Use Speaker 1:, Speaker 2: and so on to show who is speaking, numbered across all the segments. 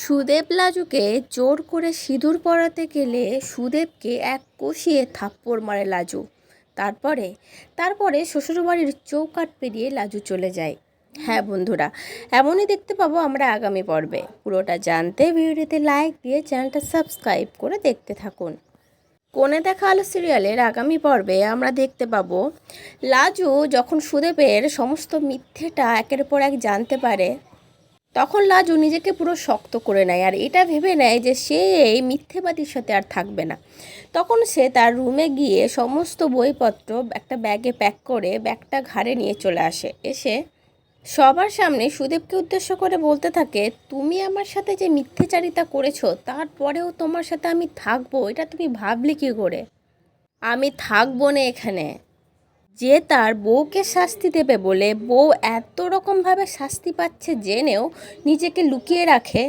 Speaker 1: সুদেব লাজুকে জোর করে সিঁদুর পরাতে গেলে সুদেবকে এক কষিয়ে থাপ্পড় মারে লাজু। তারপরে শ্বশুরবাড়ির চৌকাঠ পেরিয়ে লাজু চলে যায়। হ্যাঁ বন্ধুরা, এমনই দেখতে পাবো আমরা আগামী পর্বে। পুরোটা জানতে ভিডিওতে লাইক দিয়ে চ্যানেলটা সাবস্ক্রাইব করে দেখতে থাকুন। কোণে দেখা আলো সিরিয়ালের আগামী পর্বে আমরা দেখতে পাবো লাজু যখন সুদেবের সমস্ত মিথ্যেটা একের পর এক জানতে পারে, তখন লাজু নিজেকে পুরো শক্ত করে নেয় আর এটা ভেবে নেয় যে সে এই মিথ্যেবাদীর সাথে আর থাকবে না। তখন সে তার রুমে গিয়ে সমস্ত বইপত্র একটা ব্যাগে প্যাক করে ব্যাগটা ঘাড়ে নিয়ে চলে আসে। এসে সবার সামনে সুদেবকে উদ্দেশ্য করে বলতে থাকে, তুমি আমার সাথে যে মিথ্যেচারিতা করেছো তারপরেও তোমার সাথে আমি থাকবো, এটা তুমি ভাবলে কী করে? আমি থাকবো না এখানে। যে তার বউকে শাস্তি দেবে বলে বউ এত রকমভাবে শাস্তি পাচ্ছে জেনেও নিজেকে লুকিয়ে রাখে,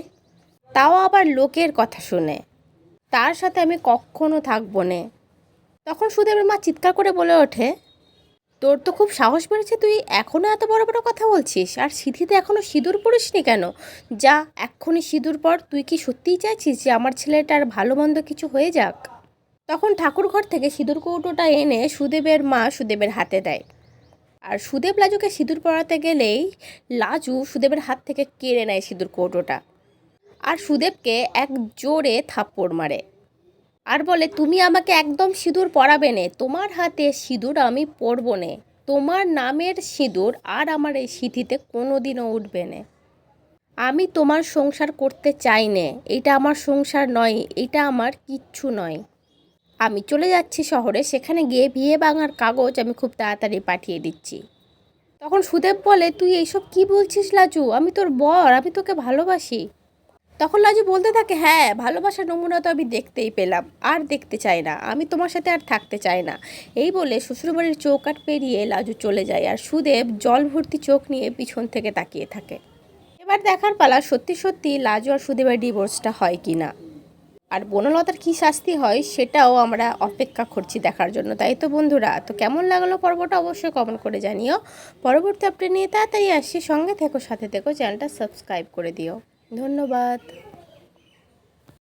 Speaker 1: তাও আবার লোকের কথা শুনে, তার সাথে আমি কখনো থাকবো না। তখন সুদেবের মা চিৎকার করে বলে ওঠে, তোর তো খুব সাহস বেড়েছে, তুই এখনও এত বড় বড় কথা বলছিস, আর সিঁথিতে এখনও সিঁদুর পরিসনি কেন? যা এক্ষুনি সিঁদুর পর। তুই কি সত্যিই চাইছিস যে আমার ছেলেটার ভালো মন্দ কিছু হয়ে যাক? তখন ঠাকুর ঘর থেকে সিঁদুর কৌটোটা এনে সুদেবের মা সুদেবের হাতে দেয়। আর সুদেব লাজুকে সিঁদুর পরাতে গেলেই লাজু সুদেবের হাত থেকে কেড়ে নেয় সিঁদুর কৌটোটা আর সুদেবকে এক জোরে থাপ্পড় মারে আর বলে, তুমি আমাকে একদম সিঁদুর পরাবে নে, তোমার হাতে সিঁদুর আমি পরবো নে, তোমার নামের সিঁদুর আর আমার এই সিঁথিতে কোনোদিনও উঠবে না। আমি তোমার সংসার করতে চাই নে, এটা আমার সংসার নয়, এটা আমার কিচ্ছু নয়। আমি চলে যাচ্ছি শহরে, সেখানে গিয়ে বিয়ে ভাঙার কাগজ আমি খুব তাড়াতাড়ি পাঠিয়ে দিচ্ছি। তখন সুদেব বলে, তুই এইসব কি বলছিস লাজু? আমি তোর বর, আমি তোকে ভালোবাসি। তখন লাজু বলতে থাকে, হ্যাঁ ভালোবাসার নমুনা তো আমি দেখতেই পেলাম, আর দেখতে চাই না, আমি তোমার সাথে আর থাকতে চাই না। এই বলে শ্বশুরবাড়ির চৌকাঠ পেরিয়ে লাজু চলে যায় আর সুদেব জল ভর্তি চোখ নিয়ে পিছন থেকে তাকিয়ে থাকে। এবার দেখার পালা সত্যি সত্যি লাজু আর সুদেবের ডিভোর্সটা হয় কি না, আর বনলতার কী শাস্তি হয় সেটাও আমরা অপেক্ষা করছি দেখার জন্য। তাই তো বন্ধুরা, তো কেমন লাগলো পর্বটা অবশ্যই কমেন্ট করে জানিও। পরবর্তী আপডেট নিয়ে তাড়াতাড়ি আসছি, সঙ্গে থেকো, সাথে থেকো, চ্যানেলটা সাবস্ক্রাইব করে দিও। ধন্যবাদ।